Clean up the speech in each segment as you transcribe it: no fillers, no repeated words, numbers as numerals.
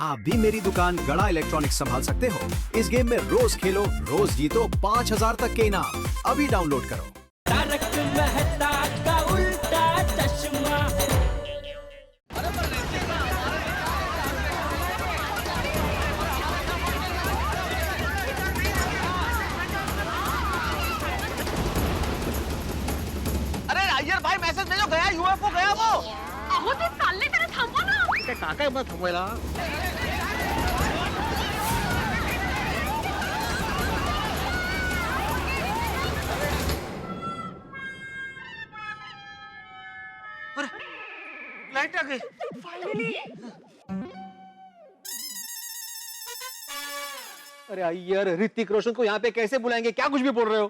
आप भी मेरी दुकान गड़ा इलेक्ट्रॉनिक्स संभाल सकते हो। इस गेम में रोज खेलो, रोज जीतो 5000 तक के इनाम। अभी डाउनलोड करो। तारक मेहता का उल्टा चश्मा। अरे अय्यर भाई मैसेज भेजो, गया यूएफओ गया वो। अहो ते चालले तरी थांबवा ना. ते काका मग थांबवायला. अरे लाइट आ गई फाइनली. अरे अय्यर, ऋतिक रोशन को यहाँ पे कैसे बुलाएंगे? क्या कुछ भी बोल रहे हो?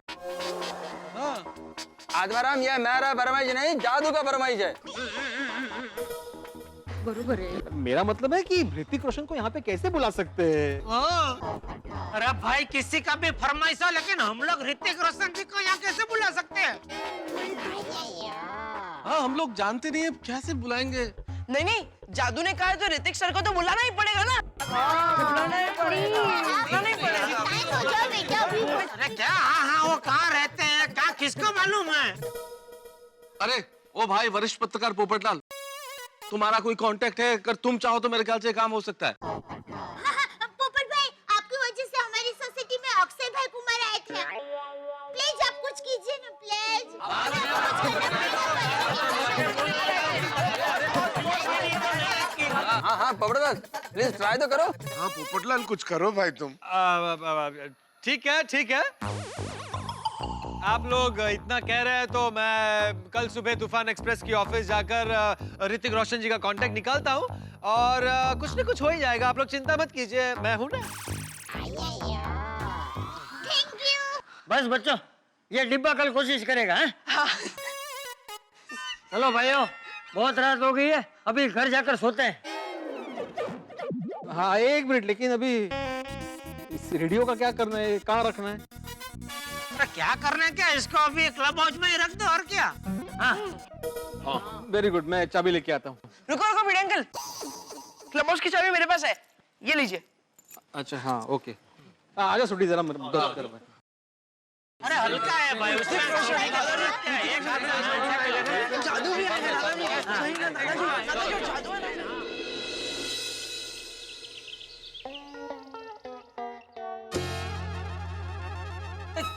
आत्माराम, ये मेरा फरमाइश नहीं, जादू का फरमाइश है। बरोबर आहे. मेरा मतलब है कि ऋतिक रोशन को यहाँ पे कैसे बुला सकते हैं? अरे भाई किसी का भी फरमाइश हो, लेकिन हम लोग ऋतिक रोशन जी को यहाँ कैसे बुला सकते हैं? हाँ, हम लोग जानते नहीं है, कैसे बुलाएंगे? नहीं नहीं, जादू ने कहा है तो ऋतिक सर को तो बुलाना ही पड़ेगा ना. बुलाना ही पड़ेगा. अरे क्या? हाँ, वो कहाँ रहते हैं, क्या किसको मालूम है? अरे ओ भाई वरिष्ठ पत्रकार पोपटलाल, तुम्हारा कोई कांटेक्ट है? अगर तुम चाहो तो मेरे ख्याल से काम हो सकता है. पोपट भाई, आपकी वजह से हमारी सोसाइटी में अक्षय भाई कुमार आए थे. प्लीज आप कुछ कीजिए ना, प्लीज. हाँ पोपटलाल, प्लीज ट्राई तो करो. हाँ पोपटलाल, कुछ करो भाई तुम. ठीक है. आप लोग इतना कह रहे हैं तो मैं कल सुबह तूफान एक्सप्रेस की ऑफिस जाकर ऋतिक रोशन जी का कांटेक्ट निकालता हूँ और कुछ न कुछ हो ही जाएगा. आप लोग चिंता मत कीजिए, मैं हूँ ना. Thank you. बस बच्चों, ये डिब्बा कल कोशिश करेगा. हाँ? चलो भाइयों, बहुत रात हो गई है, अभी घर जाकर सोते हैं. हाँ, एक मिनट, लेकिन अभी इस रेडियो का क्या करना है? कहाँ रखना है? क्या करना है? क्या इसको अभी क्लब हाउस में ही रख दो, और क्या? हाँ, वेरी गुड, मैं चाबी लेके आता हूँ. रुको रुको भिड़े अंकल, क्लब हाउस की चाबी मेरे पास है, ये लीजिए. अच्छा हाँ, ओके. आजा सुटी, जरा अरे हल्का है भाई, उसमें जादू भी है जादू है.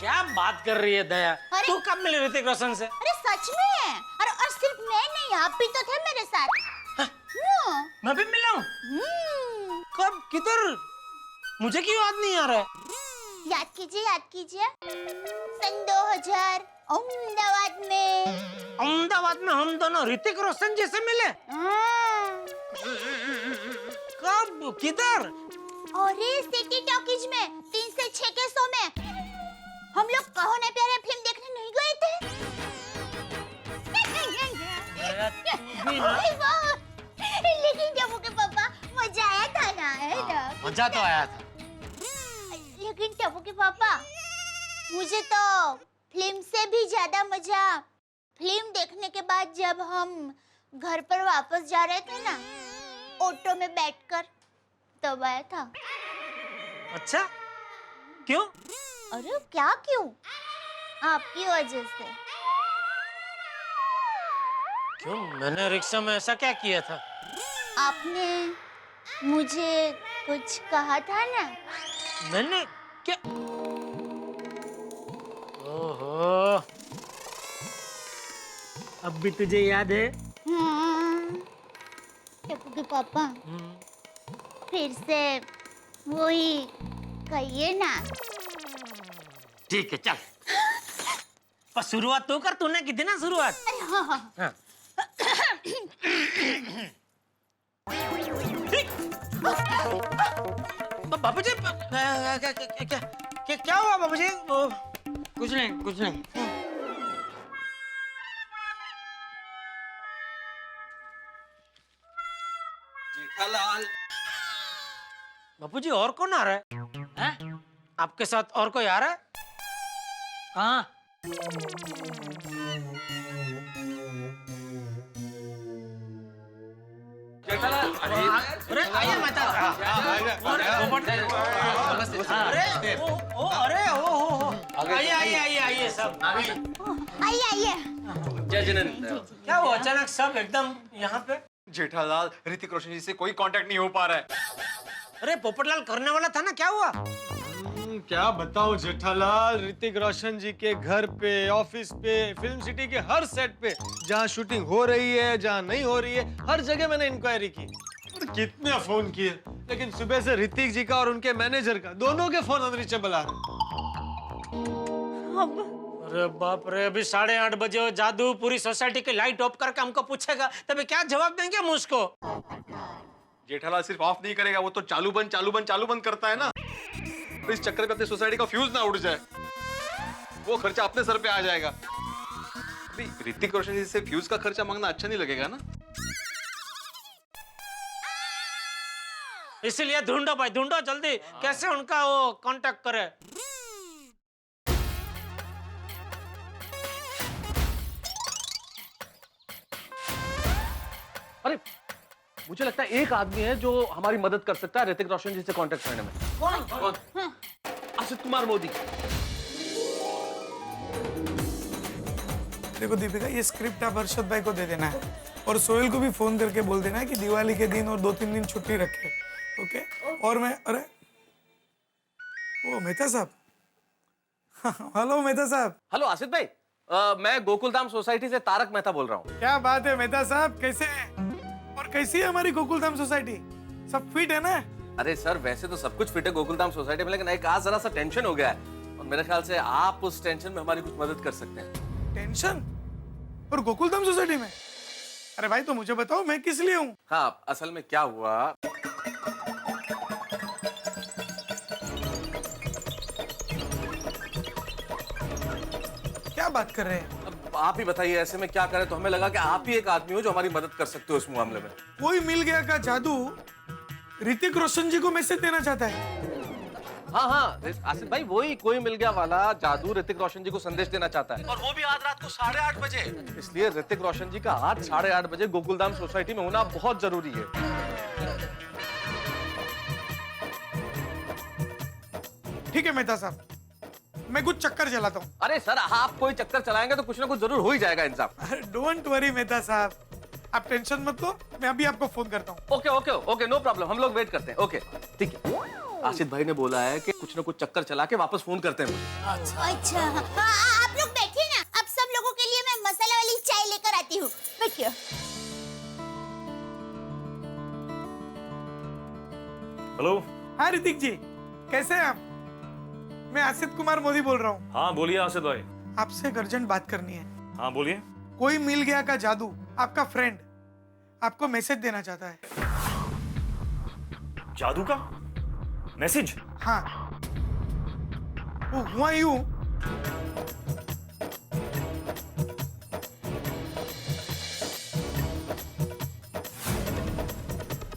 क्या बात कर रही है दया? अरे- तू कब मिली ऋतिक रोशन से? अरे सच में? अरे और सिर्फ मैं नहीं, आप भी तो थे मेरे साथ. मैं भी मिला हूँ. कब, किधर? मुझे क्यों याद नहीं आ रहा है? याद कीजिए. सन 2000 अहमदाबाद में. अहमदाबाद में हम दोनों ऋतिक रोशन जी से मिले? कब, किधर? और सिटी टॉकीज में 3 से 6 के शो में. हम लोग कहो ना प्यारे फिल्म देखने नहीं गए थे? ओए वाह! लेकिन टप्पू के पापा, मजा आया था ना, है ना? मजा तो आया था. लेकिन टप्पू के पापा, मुझे तो फिल्म से भी ज्यादा मजा फिल्म देखने के बाद जब हम घर पर वापस जा रहे थे ना, ऑटो में बैठकर, तब आया था. अच्छा, क्यों? अरे क्या क्यों? आपकी वजह से. क्यों? मैंने रिक्शा में ऐसा क्या किया था? आपने मुझे कुछ कहा था ना. मैंने क्या? ओहो, अब भी तुझे याद है? टप्पू के पापा, फिर से वही कहिए ना. ठीक है, चल. पर शुरुआत तो कर, तूने की थी ना शुरुआत. अरे हाँ हाँ. हाँ. बाबू जी, क्या हुआ बाबू जी? कुछ नहीं. जेठालाल, बाबू जी, और कौन आ रहा है? हैं? आपके साथ और कोई आ रहा है? कहाँ? अरे आइए माता अरे आइए सब आइए क्या हुआ अचानक सब एकदम यहाँ पे? जेठालाल, ऋतिक रोशन जी से कोई कांटेक्ट नहीं हो पा रहा है। अरे पोपटलाल करने वाला था ना, क्या हुआ? क्या बताऊं जेठालाल, ऋतिक रोशन जी के घर पे, ऑफिस पे, फिल्म सिटी के हर सेट पे, जहाँ शूटिंग हो रही है, जहाँ नहीं हो रही है, हर जगह मैंने इंक्वायरी की और कितने फोन किए, लेकिन सुबह से ऋतिक जी का और उनके मैनेजर का दोनों के फोन अनरीचेबल आ रहे। अरे बाप रे, अभी 8:30 बजे हो, जादू पूरी सोसाइटी की लाइट ऑफ करके हमको पूछेगा, तभी क्या जवाब देंगे हम उसको? जेठालाल सिर्फ ऑफ नहीं करेगा, वो तो चालू बंद करता है ना। तो इस चक्कर में अपनी सोसाइटी का फ्यूज ना उड़ जाए, वो खर्चा अपने सर पे आ जाएगा। अभी ऋतिक रोशन जी से फ्यूज का खर्चा मांगना अच्छा नहीं लगेगा ना। इसीलिए ढूंढो भाई, ढूंढो जल्दी, कैसे उनका वो कांटेक्ट करे। अरे मुझे लगता है एक आदमी है जो हमारी मदद कर सकता है ऋतिक रोशन जी से कांटेक्ट करने में। कौन? असित कुमार मोदी। देखो दीपिका, ये स्क्रिप्ट आप हर्षद भाई को दे देना है और सोहेल को भी फोन करके बोल देना है कि दिवाली के दिन और 2-3 दिन छुट्टी रखे। ओके? और मैं अरे ओ मेहता साहब हेलो मेहता साहब। हेलो आसित भाई, मैं गोकुलधाम सोसाइटी से तारक मेहता बोल रहा हूँ। क्या बात है मेहता साहब, कैसे हैं? और कैसी है हमारी गोकुलधाम सोसाइटी? सब फिट है ना? अरे सर, वैसे तो सब कुछ फिट है गोकुलधाम सोसाइटी में, लेकिन एक आज जरा सा टेंशन हो गया है और मेरे ख्याल से आप उस टेंशन में हमारी कुछ मदद कर सकते हैं। टेंशन? और गोकुलधाम सोसाइटी में? अरे भाई तो मुझे बताओ, मैं किस लिए हूँ? हाँ, असल में क्या हुआ, क्या बात कर रहे हैं? अब आप ही बताइए, ऐसे में क्या करें? तो हमें लगा कि आप ही एक आदमी हो जो हमारी मदद कर सकते हो इस मामले में। कोई मिल गया का जादू ऋतिक रोशन जी को मैसेज देना चाहता है। हाँ, आसिफ भाई, वही कोई मिल गया वाला जादू ऋतिक रोशन जी को संदेश देना चाहता है, और वो भी आज रात को 8:30 बजे। इसलिए ऋतिक रोशन जी का आज 8:30 बजे गोकुलधाम सोसाइटी में होना बहुत जरूरी है। ठीक है मेहता साहब, मैं कुछ चक्कर चलाता हूँ। अरे सर, आप कोई चक्कर चलाएंगे तो कुछ ना कुछ जरूर हो ही जाएगा इंतजाम। डोंट वरी मेहता साहब, आप टेंशन मत लो, मैं अभी आपको फोन करता हूँ। ओके, नो प्रॉब्लम, हम लोग वेट करते हैं। ओके, ठीक है। आसिफ भाई ने बोला है कि कुछ ना कुछ चक्कर चला के वापस फोन करते हैं। अच्छा आप लोग बैठिए ना, अब सब लोगों के लिए मैं मसाला वाली चाय लेकर आती हूँ, बैठिए। हेलो। हाँ ऋतिक जी, कैसे हैं आप? मैं आसित कुमार मोदी बोल रहा हूँ। हाँ बोलिए आसित भाई। आपसे एक अर्जेंट बात करनी है। हाँ बोलिए। कोई मिल गया का जादू, आपका फ्रेंड आपको मैसेज देना चाहता है। जादू का मैसेज? हाँ, वो हुआ यूं,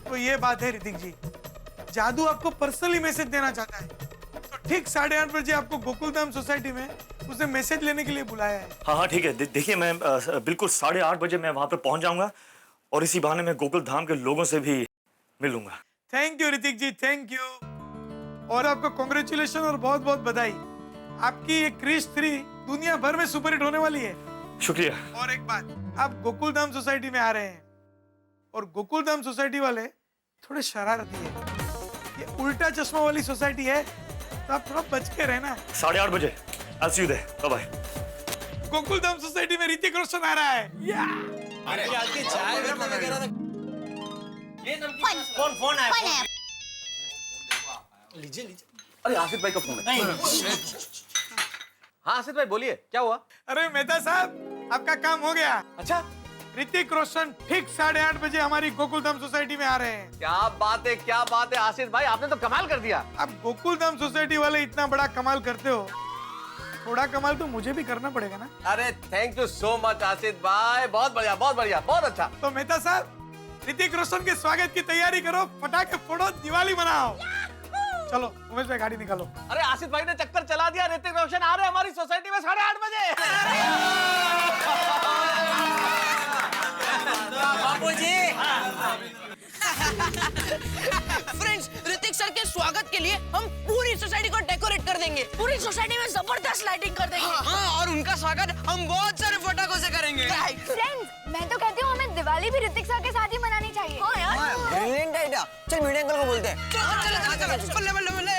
तो ये बात है ऋतिक जी, जादू आपको पर्सनली मैसेज देना चाहता है, तो ठीक 8:30 बजे आपको गोकुलधाम सोसाइटी में उसे मैसेज लेने के लिए बुलाया है। हाँ ठीक है, देखिए मैं बिल्कुल 8:30 बजे मैं वहां पे पहुंच जाऊंगा और इसी बहाने मैं गोकुलधाम के लोगों से भी मिलूंगा। Thank you Hrithik ji, thank you, और आपको कॉन्ग्रेचुलेशन और बहुत बहुत बधाई। आपकी ये क्रिश 3 दुनिया भर में सुपरहिट होने वाली है। शुक्रिया। और एक बात, आप गोकुलधाम सोसाइटी में आ रहे हैं और गोकुलधाम सोसाइटी वाले थोड़े शरारती है, ये उल्टा चश्मा वाली सोसाइटी है, तो आप थोड़ा बच के रहना। 8:30 बजे I'll see you there. Bye bye. Gokuldham society में ऋतिक रोशन आ रहा है। फोन आया। लीजिए। अरे आसिफ भाई का फोन है। हाँ आसिफ भाई बोलिए, क्या हुआ? अरे मेहता साहब, आपका काम हो गया। अच्छा, ऋतिक रोशन ठीक 8:30 बजे हमारी गोकुलधाम सोसाइटी में आ रहे हैं। क्या बात है आसिफ भाई, आपने तो कमाल कर दिया। अब गोकुलधाम सोसाइटी वाले इतना बड़ा कमाल करते हो, थोड़ा कमाल तो मुझे भी करना पड़ेगा ना। अरे thank you so much Asif भाई, बहुत बढ़िया, बहुत अच्छा। तो मेहता साहब, ऋतिक रोशन के स्वागत की तैयारी करो, पटाखे फोड़ो, दिवाली मनाओ। चलो उमेश भाई, गाड़ी निकालो। अरे आसिफ भाई ने चक्कर चला दिया, ऋतिक रोशन आ रहे हमारी सोसाइटी में 8:30 बजे। बाबूजी फ्रेंड्स, ऋतिक सर के स्वागत के लिए हम पूरी सोसाइटी को डेकोरेट कर देंगे। पूरी सोसाइटी में जबरदस्त लाइटिंग कर देंगे। हाँ, और उनका स्वागत हम बहुत सारे पटाखों से करेंगे। फ्रेंड्स, मैं तो कहती हूँ हमें दिवाली भी ऋतिक सर के साथ ही मनानी चाहिए। हाँ यार, ब्रिलियंट आइडिया। चल मीडिया अंकल को बोलते हैं। चलो बल्ले बल्ले बल्ले।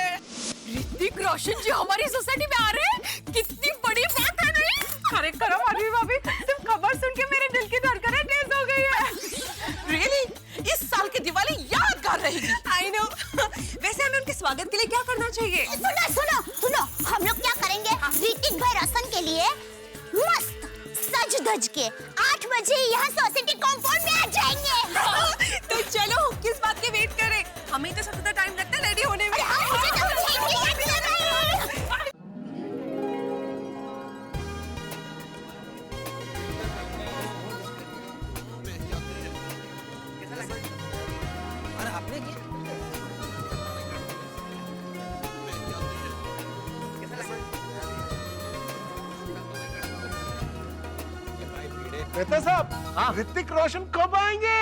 ऋतिक रोशन जी हमारी सोसाइटी में आ रहे हैं, कितनी बड़ी बात है नहीं? अरे करो माधवी भाभी, सिर्फ खबर सुन के मेरे दिल की धड़कनें तेज हो गई है। रियली? इस साल की दिवाली यादगार रहेगी। I know. वैसे हमें उनके स्वागत के लिए क्या करना चाहिए? सुनो सुनो सुनो, हम लोग क्या करेंगे? ऋतिक भाई रोशन के लिए मस्त सज धज के 8 बजे यहाँ सोसाइटी कॉम्पाउंड में आ जाएंगे। तो चलो किस बात की वेट करें? हमें तो सबसे टाइम लगता है रेडी होने में। मेहता साहब, ऋतिक रोशन कब आएंगे?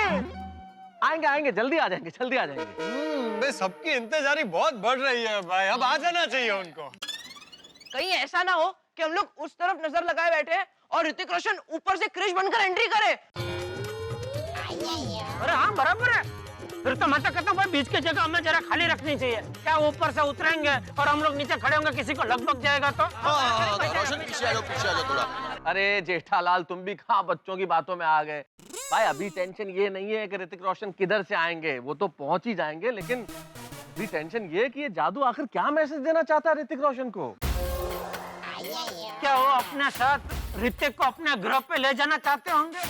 आएंगे आएंगे, जल्दी आ जाएंगे, जल्दी आ जाएंगे। सबकी इंतजारी बहुत बढ़ रही है भाई, अब आ जाना चाहिए उनको। कहीं ऐसा ना हो कि हम लोग उस तरफ नजर लगाए बैठे हैं और ऋतिक रोशन ऊपर से क्रिश बनकर एंट्री करे। अरे हाँ बराबर है। फिर तो मैं तो कहता हूँ भाई बीच की जगह हमें जरा खाली रखनी चाहिए। क्या ऊपर से उतरेंगे और हम लोग नीचे खड़े होंगे, किसी को लग जाएगा तो। रोशन पीछे आ जाओ थोड़ा। अरे जेठालाल, तुम भी कहाँ बच्चों की बातों में आ गए। भाई अभी टेंशन ये नहीं है कि ऋतिक रोशन किधर से आएंगे, वो तो पहुंच ही जाएंगे, लेकिन अभी टेंशन ये है कि ये जादू आखिर क्या मैसेज देना चाहता है ऋतिक रोशन को। क्या वो अपने साथ ऋतिक को अपने ग्रह पे ले जाना चाहते होंगे?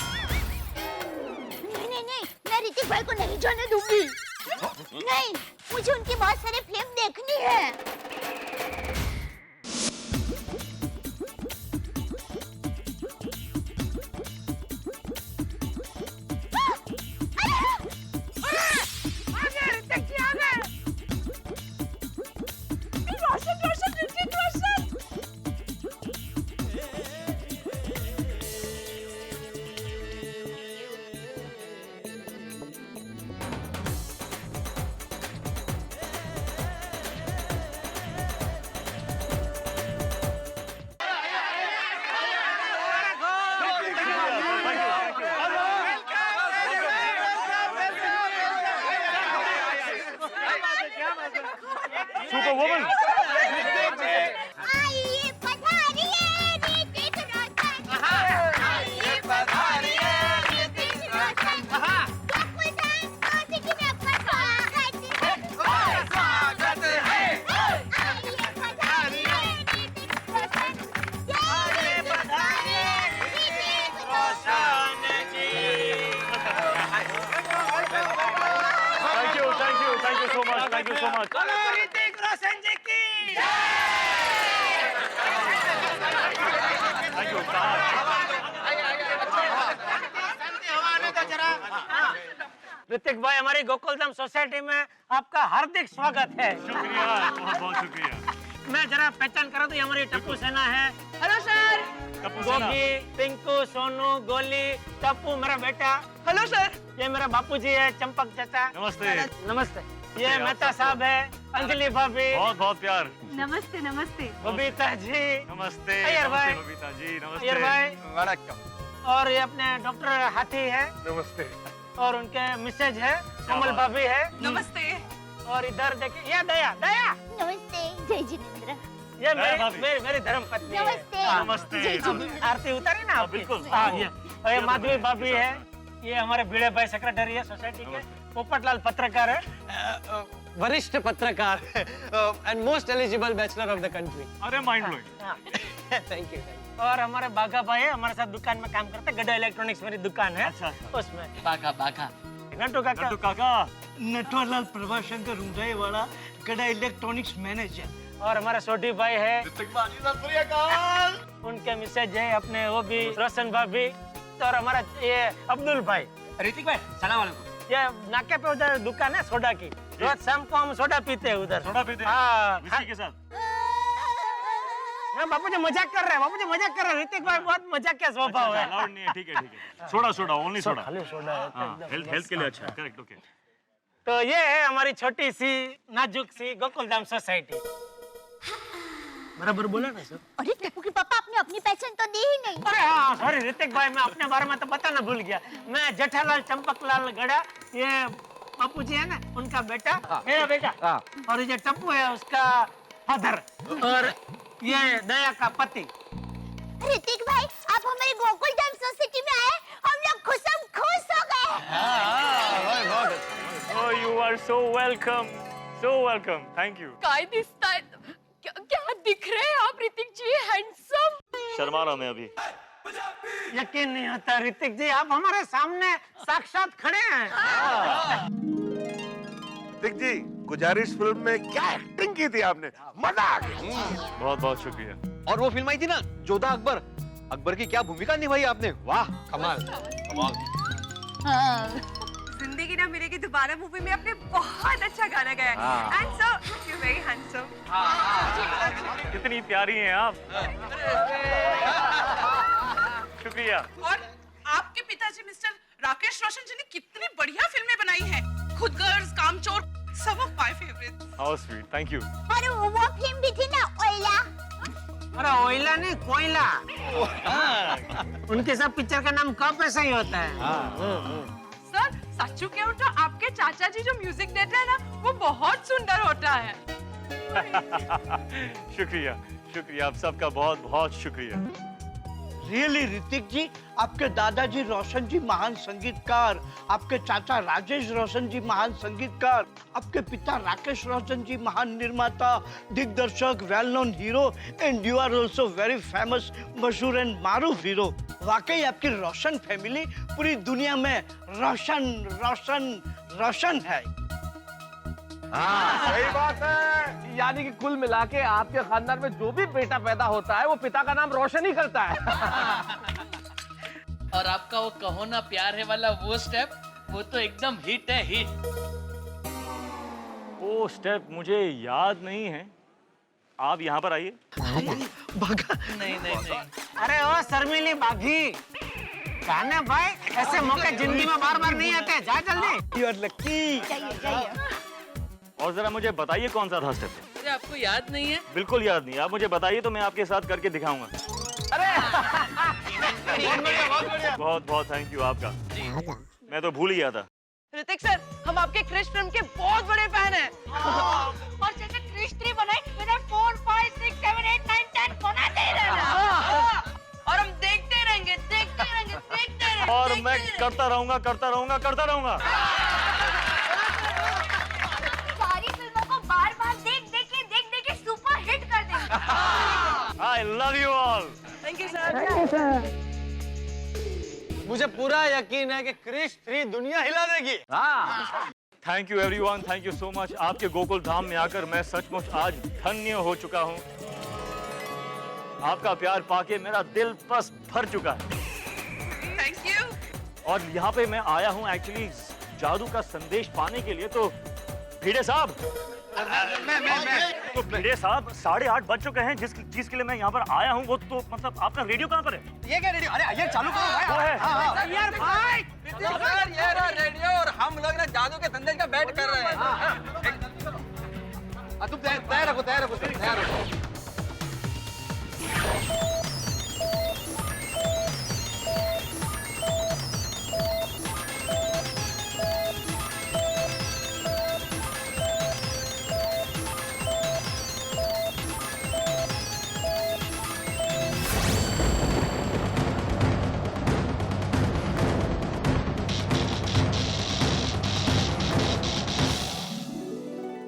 नहीं, मैं ऋतिक भाई को नहीं जाने दूंगी। नहीं, मुझे उनकी बहुत सारी फिल्म देखनी है। ऋतिक भाई, हमारी गोकुलधाम सोसाइटी में आपका हार्दिक स्वागत है। शुक्रिया, बहुत बहुत शुक्रिया। मैं जरा पहचान करा तो ये हमारी टप्पू सेना है। Hello sir. गोगी, पिंकू, सोनू, गोली, टप्पू मेरा बेटा। Hello sir. ये मेरा बापूजी है, चंपक चाचा। नमस्ते। नमस्ते। ये मेहता साहब है, अंजलि भाभी। बहुत बहुत प्यार। नमस्ते नमस्ते। बबीता जी। नमस्ते। अय्यर भाई। बबीता जी, नमस्ते। अय्यर भाई। वणक्कम। और ये अपने डॉक्टर हाथी है। नमस्ते। और उनके मिसेज है, कमल भाभी है। नमस्ते। और इधर देखिए, ये दया दया। नमस्ते, जय जिनेंद्र। ये मेरी धर्म पत्नी है। नमस्ते। हाँ। नमस्ते। जय जिनेंद्र। आरती उतारी ना आपकी? बिल्कुल। हाँ, ये माधवी भाभी है। ये हमारे भिड़े भाई सेक्रेटरी है सोसाइटी के। पोपटलाल पत्रकार है, वरिष्ठ पत्रकार and most eligible bachelor of the country. अरे माइंड ब्लोइंग। Thank you. और हमारे बाघा भाई है, हमारे साथ दुकान में काम करते हैं। गड्ढा इलेक्ट्रॉनिक्स मेरी दुकान है। अच्छा। उसमें बाका बाका नट्टू काका। नट्टू काका। नटवरलाल प्रभाशंकर रुंधाई वाला गड़ा इलेक्ट्रॉनिक्स मैनेजर। और हमारा सोटी भाई है, उनके मिसेज है अपने वो भी रोशन भाभी। और हमारा ये अब्दुल भाई। ऋतिक भाई, सलाम वालेकुम। ये नाके पे उधर दुकान है सोडा की। रोज शाम को हम सोडा पीते हैं उधर। सोडा पीते हैं? हाँ। विस्की के साथ। बापू जी मजाक कर रहे हैं, बापू जी मजाक कर रहे हैं। ऋतिक भाई बहुत मजाक के स्वभाव है। अलाउड नहीं है, ठीक है ठीक है। Soda soda, only soda. खाली सोडा है। हाँ, हेल्थ के लिए अच्छा है, करेक्ट, ओके। तो ये है हमारी छोटी सी नाजुक सी गोकुलधाम सोसाइटी। बराबर बोला ना सर? अरे टप्पू के पापा, आपने अपनी पहचान तो दी ही नहीं। अरे हाँ सॉरी ऋतिक भाई, मैं अपने बारे में तो बताना भूल गया। मैं जेठालाल चंपकलाल गड़ा, ये पप्पू जी है ना उनका बेटा, मेरा बेटा। और ये टप्पू है उसका फादर, और ये दया का पति। ऋतिक भाई, आप हमारे गोकुलधाम सोसाइटी में आए, हम लोग खुश हो गए। Oh, you are so welcome. So welcome. Thank you. काय दिसताय? क्या दिख रहे हैं आप ऋतिक जी, हैंडसम। शर्मा रहा मैं अभी। यकीन नहीं होता ऋतिक जी, आप हमारे सामने साक्षात खड़े हैं। ऋतिक जी, गुजारिश फिल्म में क्या एक्टिंग की थी आपने, मजा आ गया। बहुत बहुत शुक्रिया। और वो फिल्म आई थी ना जोधा अकबर, अकबर की क्या भूमिका निभाई आपने, वाह कमाल कमाल। जिंदगी ना मिलेगी दोबारा मूवी में आपने बहुत अच्छा गाना गाया। And so you very handsome. कितनी प्यारी हैं आप। शुक्रिया। और आपके पिताजी मिस्टर राकेश रोशन जी ने कितनी बढ़िया फिल्में बनाई हैं। खुद गर्ल्स, कामचोर, सब of my favourite. How sweet, thank you. और वो फिल्म भी थी ना, ओइला। अरे ओइला नहीं, कोयला। उनके सब पिक्चर का नाम कब ऐसा ही होता है। सर सच्चू कहूँ तो आपके चाचा जी जो म्यूजिक देते हैं ना, वो बहुत सुंदर होता है। शुक्रिया शुक्रिया, आप सबका बहुत बहुत शुक्रिया। रियली ऋतिक जी, आपके दादाजी रोशन जी महान संगीतकार, आपके चाचा राजेश रोशन जी महान संगीतकार, आपके पिता राकेश रोशन जी महान निर्माता, दिग्दर्शक, well known hero, and you are also very famous, मशहूर एंड मारूफ हीरो। वाकई आपकी रोशन फैमिली पूरी दुनिया में रोशन रोशन रोशन है। हाँ सही बात है, यानी कि कुल मिला के आपके खानदान में जो भी बेटा पैदा होता है वो पिता का नाम रोशन ही करता है। और आपका वो कहो ना प्यार है वाला वो स्टेप, वो तो एकदम हिट है, हिट। वो स्टेप मुझे याद नहीं है, आप यहाँ पर आइए। नहीं नहीं नहीं। अरे ओ शर्मिली बागी, गाने भाई, ऐसे मौके जिंदगी में बार बार नहीं आते, जा जल्दी। You are lucky. जाइए। और जरा मुझे बताइए कौन सा था स्टेप। अरे आपको याद नहीं है? बिल्कुल याद नहीं, आप मुझे बताइए तो मैं आपके साथ करके दिखाऊंगा। बहुत बहुत थैंक यू आपका, मैं तो भूल ही गया था। ऋतिक सर, हम आपके क्रिश फिल्म के बहुत बड़े फैन हैं। और जैसे क्रिश 3 बनाए, इधर 4, 5, 6, 7, 8, 9, 10 बनाते ही रहना। और हम देखते रहेंगे, देखते रहेंगे, देखते रहेंगे। और मैं करता रहूंगा, करता रहूंगा, करता रहूंगा। सारी फिल्मों को बार-बार देख के सुपर हिट कर देंगे। I love you all. Thank you sir. मुझे पूरा यकीन है कि क्रिश 3 दुनिया हिला देगी। Thank you everyone, thank you so much. आपके गोकुल धाम में आकर मैं सचमुच आज धन्य हो चुका हूँ। आपका प्यार पाके मेरा दिल बस भर चुका है। Thank you. और यहाँ पे मैं आया हूँ एक्चुअली जादू का संदेश पाने के लिए। तो भिड़े साहब, तो भिड़े साहब 8:30 बज चुके हैं, जिस चीज के लिए मैं यहाँ पर आया हूँ वो तो मतलब आपका रेडियो कहाँ पर है? ये क्या रेडियो? अरे ये चालू करो भाई। वो है। यार भाई, ये रहा रेडियो और हम लोग ना जादू के संदेश का बैठ कर रहे हैं। तुम तैयार रखो, तैयार रखो, तैयार रखो।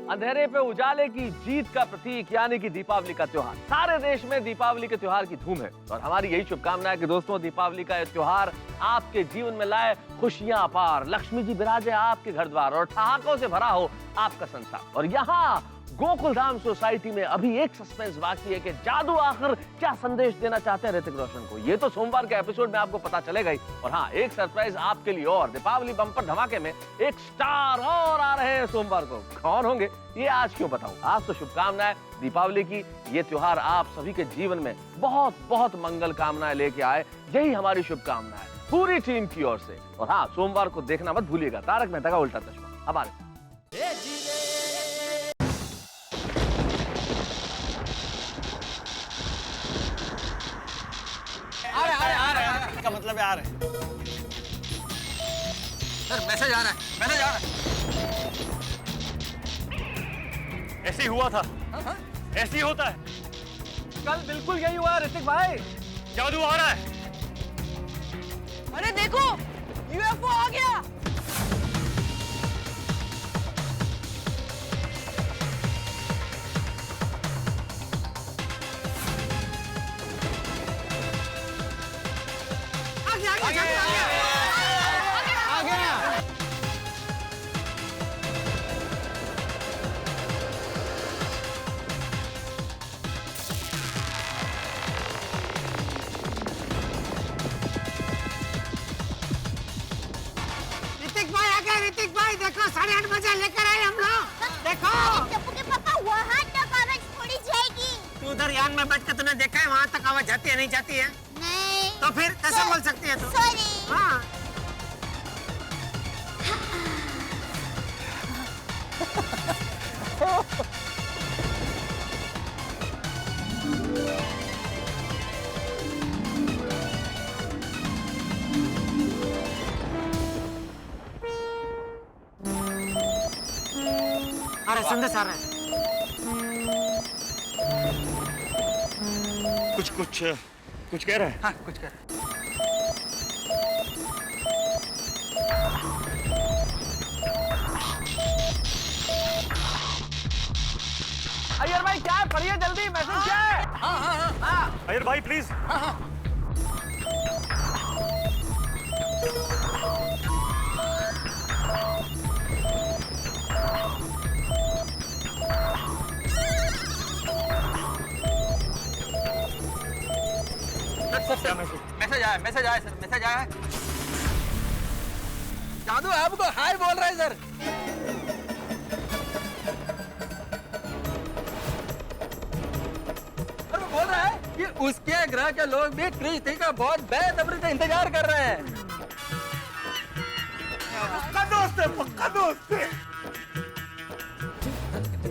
अंधेरे पे उजाले की जीत का प्रतीक यानी कि दीपावली का त्योहार। सारे देश में दीपावली के त्योहार की धूम है और हमारी यही शुभकामना है कि दोस्तों दीपावली का यह त्योहार आपके जीवन में लाए खुशियां अपार, लक्ष्मी जी विराजे आपके घर द्वार और ठहाकों से भरा हो आपका संसार। और यहाँ गोकुलधाम सोसाइटी में अभी एक सस्पेंस बाकी है कि जादू आखिर क्या संदेश देना चाहते हैं ऋतिक रोशन को। ये तो सोमवार के एपिसोड में आपको पता चलेगा ही। और हाँ, एक सरप्राइज आपके लिए और, दीपावली बम्पर धमाके में एक स्टार और आ रहे हैं सोमवार को। कौन होंगे ये आज क्यों बताऊं। आज तो शुभकामनाएं दीपावली की, ये त्योहार आप सभी के जीवन में बहुत बहुत मंगल कामनाएं लेके आए, यही हमारी शुभकामनाएं पूरी टीम की ओर से। और हाँ, सोमवार को देखना मत भूलिएगा तारक मेहता का उल्टा चश्मा। हमारे मतलब यार है। सर मैसेज आ रहा है, मैसेज आ रहा है। ऐसे ही हुआ था, ऐसे ही होता है। कल बिल्कुल यही हुआ ऋतिक भाई। जादू आ रहा है। अरे देखो, यूएफओ आ गया। ऋतिक भाई देखो 8:30 बजे लेकर आए हम लोग। देखो टप्पू के पापा वहाँ तक आवाज थोड़ी जाएगी। तू उधर यान में बैठ के तूने देखा है वहाँ तक आवाज जाती है नहीं जाती है? नहीं। तो फिर कैसे बोल सकती है तू? सॉरी। हाँ। अरे संदेश आ रहा है। कुछ कह रहा है। हाँ कुछ कह रहा है। अय्यर भाई क्या है, पढ़िए जल्दी, मैसेज क्या है? हाँ हाँ हाँ हाँ। अय्यर भाई प्लीज। हाँ हाँ। मैसेज आया, मैसेज आया सर, मैसेज आया है। जादू आपको हाय बोल रहा है सर। और वो बोल रहा है कि उसके ग्रह के लोग भी क्रिश थ्री का बहुत बेसब्री से इंतजार कर रहे हैं। पक्का दोस्त है, पक्का दोस्त है।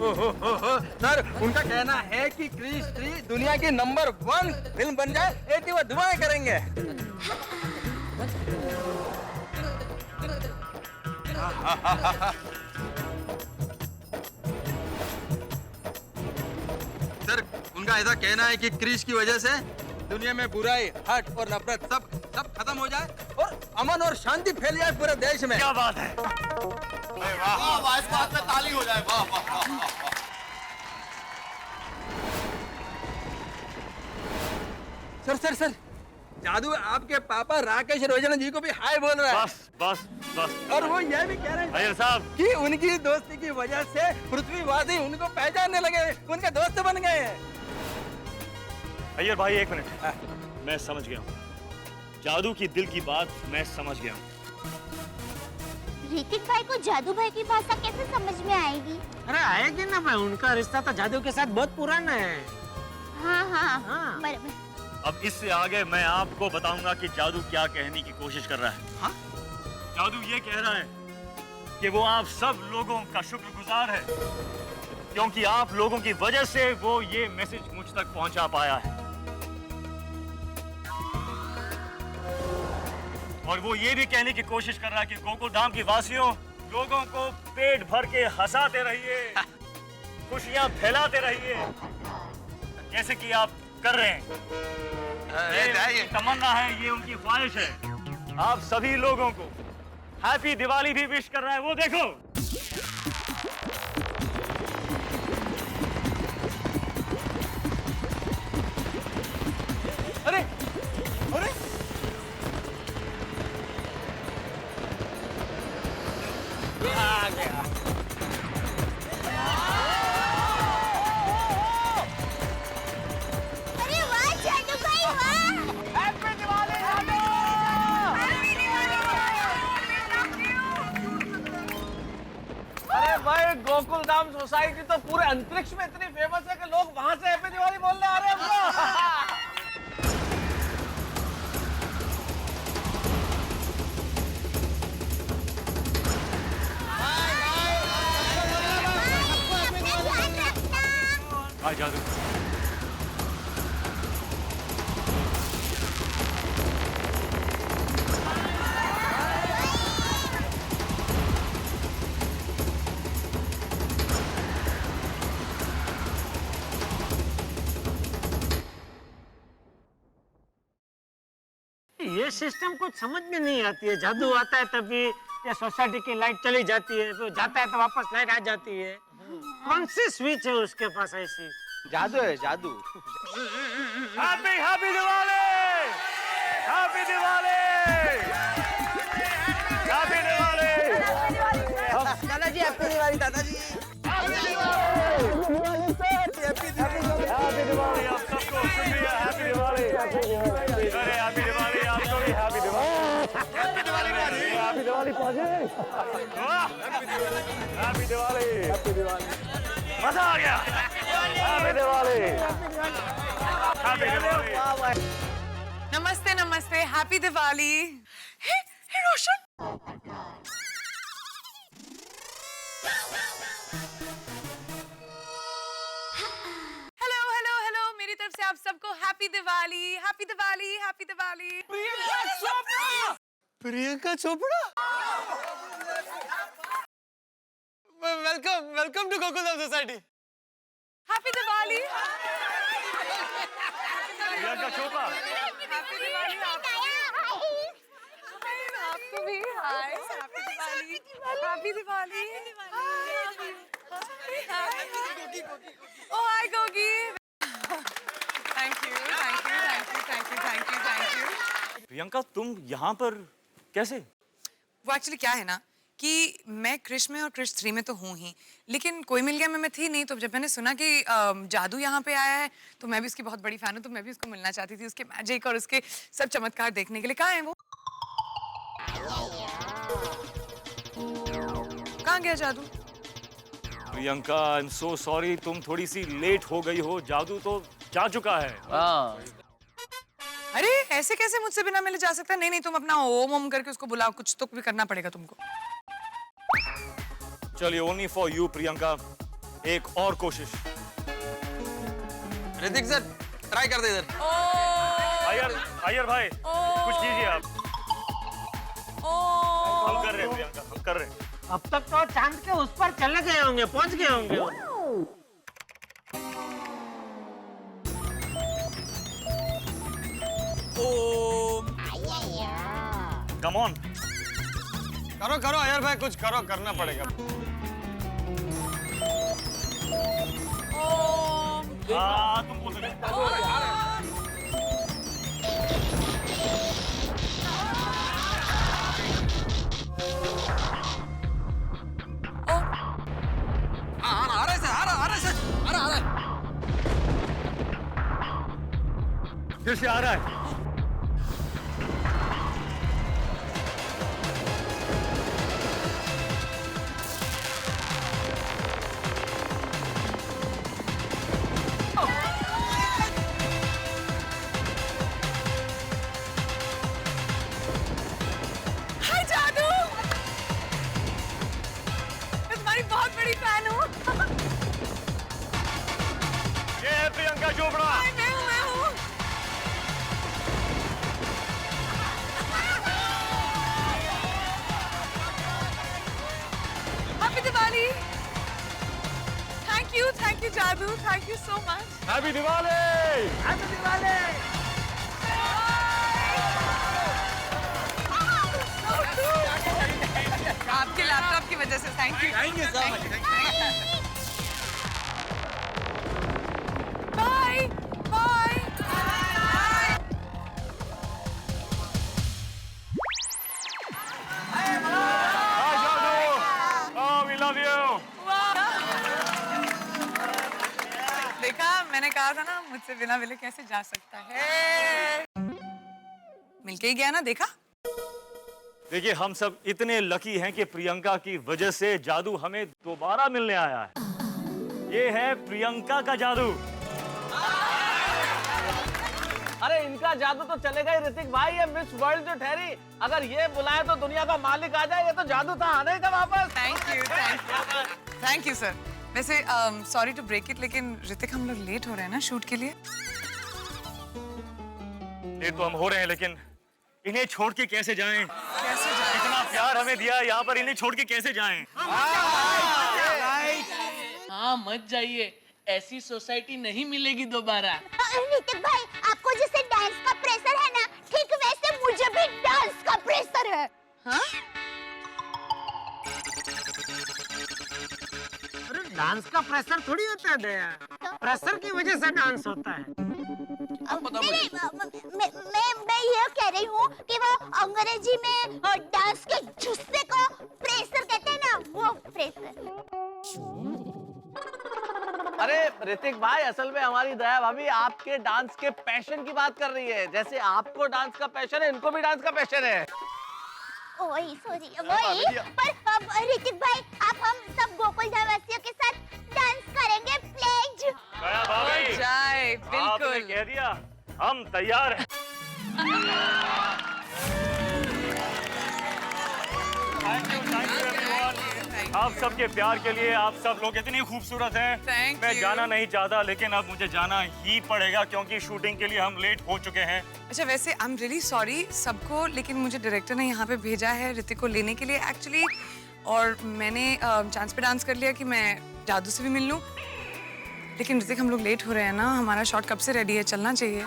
सर उनका कहना है कि क्रिश थ्री दुनिया की नंबर 1 फिल्म बन जाए, ऐसी वो दुआएं करेंगे। सर उनका ऐसा कहना है कि क्रिश की वजह से दुनिया में बुराई, हट और नफरत सब खत्म हो जाए और अमन और शांति फैल जाए पूरे देश में। क्या बात है। वाह वाह, इस बात में ताली हो जाए। वाह वाह वाह। सर जादू आपके पापा राकेश रोशन जी को भी हाय बोल रहा है। बस। और वो ये भी कह रहे हैं अय्यर साहब कि उनकी दोस्ती की वजह से पृथ्वीवासी उनको पहचानने लगे, उनके दोस्त बन गए हैं। अय्यर भाई एक मिनट, मैं समझ गया हूँ। जादू की दिल की बात मैं समझ गया हूँ। ऋतिक भाई को जादू भाई की भाषा कैसे समझ में आएगी? अरे आएगी ना भाई, उनका रिश्ता तो जादू के साथ बहुत पुराना है। हाँ। बराबर। अब इससे आगे मैं आपको बताऊंगा कि जादू क्या कहने की कोशिश कर रहा है। हाँ? जादू ये कह रहा है कि वो आप सब लोगों का शुक्रगुजार है, क्योंकि आप लोगों की वजह से वो ये मैसेज मुझ तक पहुंचा पाया है। और वो ये भी कहने की कोशिश कर रहा है कि गोकुल धाम की वासियों, लोगों को पेट भर के हंसाते रहिए, खुशियां फैलाते रहिए, जैसे कि आप कर रहे हैं। ये उनकी तमन्ना है, ये उनकी ख्वाहिश है। आप सभी लोगों को हैप्पी दिवाली भी विश कर रहा है, वो देखो। अरे आ गया। अरे वाह जादू भाई वाह। हैप्पी दिवाली जादू। अरे भाई गोकुल धाम सोसाइटी तो पूरे अंतरिक्ष में इतनी फेमस है कि लोग वहां से हैप्पी दिवाली बोलने आ रहे हैं हमको। हाय जादू। ये सिस्टम कुछ समझ में नहीं आती है। जादू आता है तभी ये सोसाइटी की लाइट चली जाती है, फिर जाता है तो वापस लाइट आ जाती है। कौन सी स्विच है उसके पास ऐसी? जादू है जादू। Happy happy Diwali, happy Diwali, happy Diwali. दादाजी हैप्पी दिवाली, दादाजी हैप्पी दिवाली आप सबको, शुक्रिया। हैप्पी दिवाली, अरे हैप्पी दिवाली आपको भी, happy Diwali, happy Diwali, happy Diwali पाजी, हैप्पी दिवाली, हैप्पी दिवाली, मजा आ गया। Happy Diwali, happy Diwali. नमस्ते नमस्ते, happy Diwali. Hey Roshan, hello hello hello, मेरी तरफ से आप सबको happy Diwali, happy Diwali, happy Diwali. Priyanka Chopra, Priyanka Chopra, welcome welcome to Gokuldham society. Happy Diwali. Priyanka Chopra, happy Diwali आपको भी। Hi, happy Diwali, happy Diwali. Oh hi Gogi. Thank you, thank you, thank you, thank you, thank you, thank you. Priyanka तुम यहाँ पर कैसे? वो एक्चुअली क्या है ना कि मैं क्रिश में और क्रिश 3 में तो हूँ ही, लेकिन कोई मिल गया मैं थी नहीं। तो जब मैंने सुना कि जादू यहाँ पे आया है तो मैं भी उसकी बहुत बड़ी फैन हूँ, तो मैं भी उसको मिलना चाहती थी, उसके मैजिक और उसके सब चमत्कार देखने के लिए। कहाँ है वो? कहाँ गया जादू? Priyanka I am so sorry, तुम थोड़ी सी लेट हो गई हो। जादू तो जा चुका है। अरे ऐसे कैसे मुझसे बिना मिले जा सकता है? नहीं नहीं, तुम अपना ओम ओम करके उसको बुलाओ, कुछ तो भी करना पड़ेगा तुमको। चलिए, ओनली फॉर यू प्रियंका, एक और कोशिश। ऋतिक सर ट्राई कर दे इधर। अय्यर भाई कुछ कीजिए आप। हम कर रहे हैं प्रियंका, हम कर रहे हैं। अब तक तो चांद के उस पर चले गए होंगे, पहुंच गए होंगे। कम ऑन, करो करो अय्यर भाई, कुछ करो, करना पड़ेगा। तुम बोल सकते। आ रहा है। फिर से आ रहा है। हाय जादू, मैं तुम्हारी बहुत बड़ी फैन हूँ। ये है प्रियंका चोपड़ा। मैं हूँ। Happy Diwali. Thank you Jadoo, thank you so much. Happy Diwali, happy Diwali. आपके लैपटॉप की वजह से thank you. Bye bye. Hi Jadoo, oh we love you. देखा, मैंने कहा था ना मुझसे बिना मिले कैसे जा सकता है। मिलके ही गया ना, देखा। देखिए, हम सब इतने लकी हैं कि प्रियंका की वजह से जादू हमें दोबारा मिलने आया है। ये है प्रियंका का जादू। अरे इनका जादू तो चलेगा ही ऋतिक भाई, ये मिस वर्ल्ड जो ठहरी, अगर ये बुलाए तो दुनिया का मालिक आ जाए। ये तो जादू था आने का वापस। Thank you sir. वैसे सॉरी टू ब्रेक इट, लेकिन ऋतिक हम लोग लेट हो रहे हैं ना शूट के लिए। लेट तो हम हो रहे हैं, लेकिन इन्हें छोड़ के कैसे जाएं? कैसे जाएं? इतना प्यार हमें दिया है यहाँ पर, इन्हें छोड़ के कैसे जाएं? हाँ मत जाइए, ऐसी सोसाइटी नहीं मिलेगी दोबारा। ऋतिक भाई, आपको जैसे डांस का प्रेशर है ना, ठीक वैसे मुझे भी डांस का प्रेशर है। हाँ? अरे डांस का प्रेशर थोड़ी होता है दया, प्रेशर की वजह से डांस होता है। मैं ये कह रही हूँ कि वो अंग्रेजी में डांस के जुस्से को प्रेशर कहते हैं ना, वो प्रेशर। अरे ऋतिक भाई, असल में हमारी दया भाभी आपके डांस के पैशन की बात कर रही है। जैसे आपको डांस का पैशन है, इनको भी डांस का पैशन है। वही सॉरी वही, पर ऋतिक भाई आप हम सब गोकुल धाम वासियों के साथ डांस करेंगे प्लीज। दया भाभी, जाए, बिल्कुल। आपने कह दिया, हम तैयार हैं। आप सबके प्यार के लिए आप सब लोग इतनी खूबसूरत हैं। मैं जाना नहीं चाहता, लेकिन अब मुझे जाना ही पड़ेगा क्योंकि शूटिंग के लिए हम लेट हो चुके हैं। अच्छा, वैसे आई एम रियली सॉरी सबको, लेकिन मुझे डायरेक्टर ने यहाँ पे भेजा है ऋतिक को लेने के लिए एक्चुअली, और मैंने चांस पे डांस कर लिया कि मैं जादू से भी मिल लूँ। लेकिन ऋतिक, हम लोग लेट हो रहे हैं ना, हमारा शॉट कब से रेडी है, चलना चाहिए।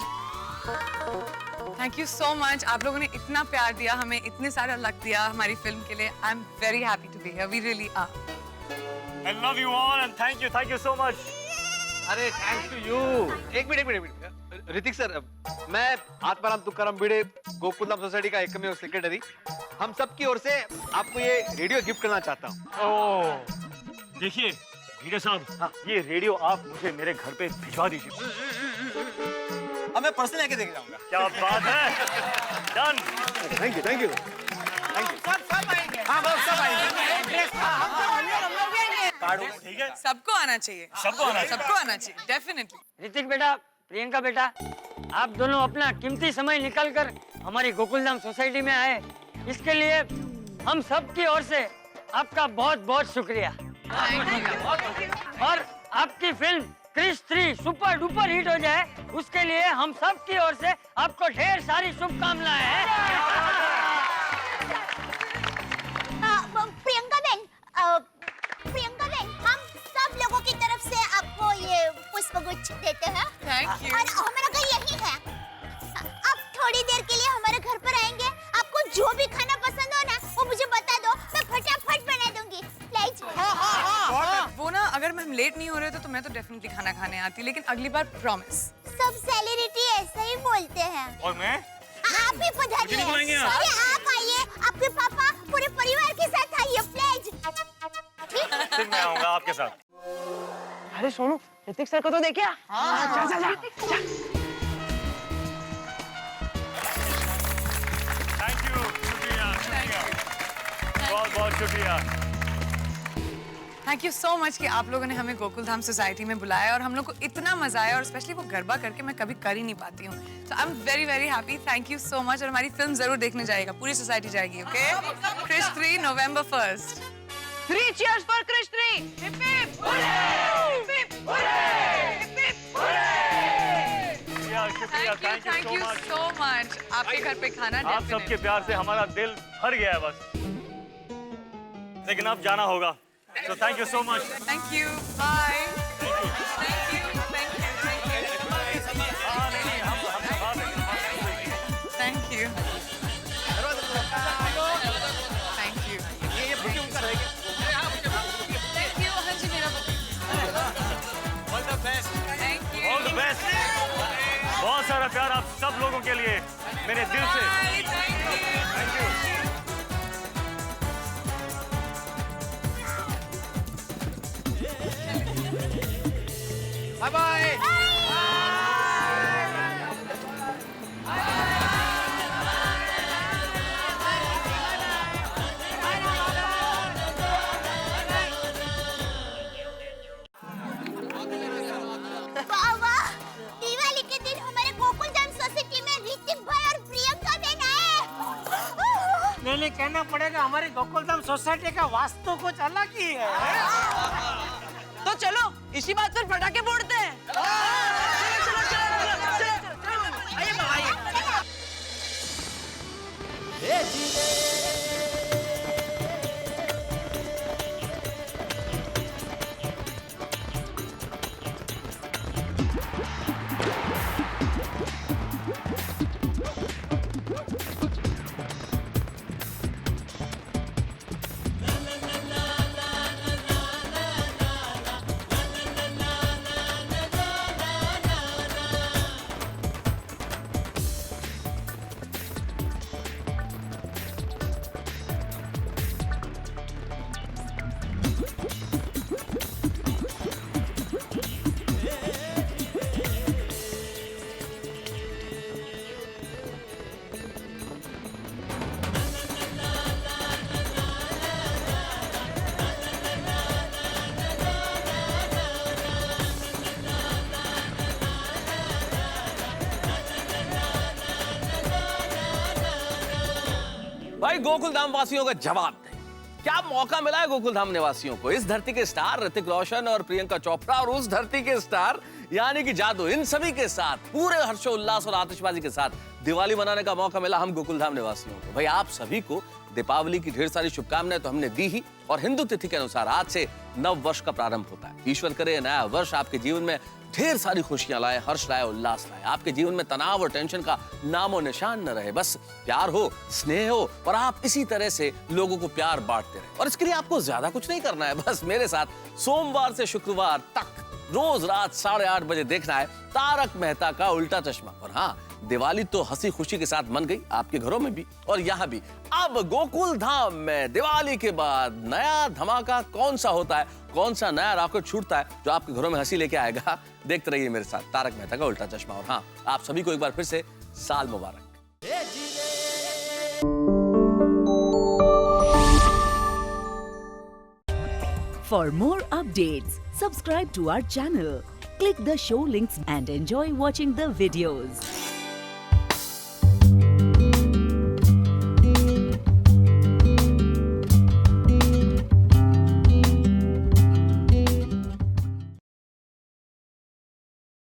थैंक यू सो मच, आप लोगों ने इतना प्यार दिया हमें, इतने सारा लक दिया हमारी फिल्म के लिए। I am very happy to be here, we really are. I love you all and thank you so much. अरे थैंक्स टू यू। एक मिनट ऋतिक सर, मैं आत्माराम तुकाराम भिड़े गोकुलधाम सोसाइटी का एकमेव सेक्रेटरी, हम सब की ओर से आपको ये रेडियो गिफ्ट करना चाहता हूँ। ओह, देखिए भिड़े साहब, ये रेडियो आप मुझे मेरे घर पे भिजवा दीजिए। अब मैं पर्सनल आके देख जाऊंगा। क्या बात है, डन। Thank you. सब आएंगे। हाँ, सब आएंगे। ठीक है, सबको आना चाहिए, सबको आना चाहिए, डेफिनेटली। ऋतिक बेटा, प्रियंका बेटा, आप दोनों अपना कीमती समय निकालकर हमारी गोकुलधाम सोसाइटी में आए, इसके लिए हम सब की ओर से आपका बहुत बहुत शुक्रिया। और आपकी film Krrish 3 super duper hit हो जाए, उसके लिए हम सब की ओर से आपको ढेर सारी शुभकामनाएं हैं। प्रियंका बहन, हम सब लोगों की तरफ से आपको ये पुष्पगुच्छ देते हैं। Thank you. और हमारा घर यही है, आप थोड़ी देर के लिए हमारे घर पर आएंगे, आपको जो भी खाना पसंद हो ना, वो मुझे बता दो, मैं फटाफट बना दूंगी। प्लीज। वो ना, अगर हम लेट नहीं हो रहे तो मैं तो डेफिनेटली खाना खाने आती, लेकिन अगली बार प्रॉमिस। सब सेलिब्रिटी ऐसा ही बोलते हैं। और मैं? आप भी पधारिए। अरे आप आइए, आपके पापा पूरे परिवार के साथ आइए प्लीज। फिर मैं आऊंगा आपके साथ। अरे सोनू, ऋतिक सर को तो देखिए। जा। थैंक यू, शुक्रिया। बहुत बहुत शुक्रिया। थैंक यू सो मच कि आप लोगों ने हमें गोकुलधाम सोसाइटी में बुलाया और हम लोग को इतना मजा आया, और स्पेशली वो गरबा करके मैं कभी कर ही नहीं पाती हूँ। तो I am very very happy, thank you so much. और हमारी फिल्म जरूर देखने जाएगा, पूरी सोसाइटी जाएगी। Okay, Krrish 3 November 1st। 3 cheers for Krish 3! Hip hip! Hooray! Hip hip! Hooray! Hip hip! Hooray! शुक्रिया, Thank you so much. आपके घर पे खाना आप सबके प्यार से हमारा दिल भर गया है बस, लेकिन अब जाना होगा। So thank you so much. Thank you. Bye. Thank you. Thank you. Thank you. Thank you. Thank you. ये बुकिंग उनका रहेगा। Thank you. हाँ जी, मेरा All the best. Thank you. All the best. बहुत सारा प्यार आप सब लोगों के लिए मेरे दिल से। Thank you. Bye bye. Diwali के दिन हमारे गोकुलधाम सोसाइटी में ऋतिक भाई और प्रियंका बहन आए। नहीं, कहना पड़ेगा हमारी गोकुलधाम सोसाइटी का वास्तु कुछ अलग ही है। तो चलो इसी बात पर पटाखे फोड़ते हैं। भाई गोकुलधाम वासियों का जवाब दें। क्या मौका मिला है गोकुलधाम निवासियों को? इस धरती के स्टार ऋतिक रोशन और प्रियंका चोपड़ा और उस धरती के स्टार यानी कि जादू, इन सभी के साथ पूरे हर्षोल्लास और आतिशबाजी के साथ दिवाली मनाने का मौका मिला हम गोकुलधाम निवासियों को। भाई आप सभी को दीपावली की ढेर सारी शुभकामनाएं तो हमने दी ही, और हिंदू तिथि के अनुसार आज से नव वर्ष का प्रारंभ होता है। ईश्वर करे नया वर्ष आपके जीवन में ढेर सारी खुशियां लाए, हर्ष लाए, उल्लास लाए। आपके जीवन में तनाव और टेंशन का नामो निशान न रहे, बस प्यार हो, स्नेह हो, और आप इसी तरह से लोगों को प्यार बांटते रहे। और इसके लिए आपको ज्यादा कुछ नहीं करना है, बस मेरे साथ सोमवार से शुक्रवार तक रोज रात 8:30 बजे देखना है तारक मेहता का उल्टा चश्मा। और हाँ, दिवाली तो हंसी खुशी के साथ मन गई आपके घरों में भी और यहाँ भी। अब गोकुल धाम में दिवाली के बाद नया धमाका कौन सा होता है, कौन सा नया रॉकेट छूटता है जो आपके घरों में हंसी लेके आएगा, देखते रहिए मेरे साथ तारक मेहता का उल्टा चश्मा। और हाँ, आप सभी को एक बार फिर से साल मुबारक। For more updates, subscribe to our channel, click the show links and enjoy watching the videos.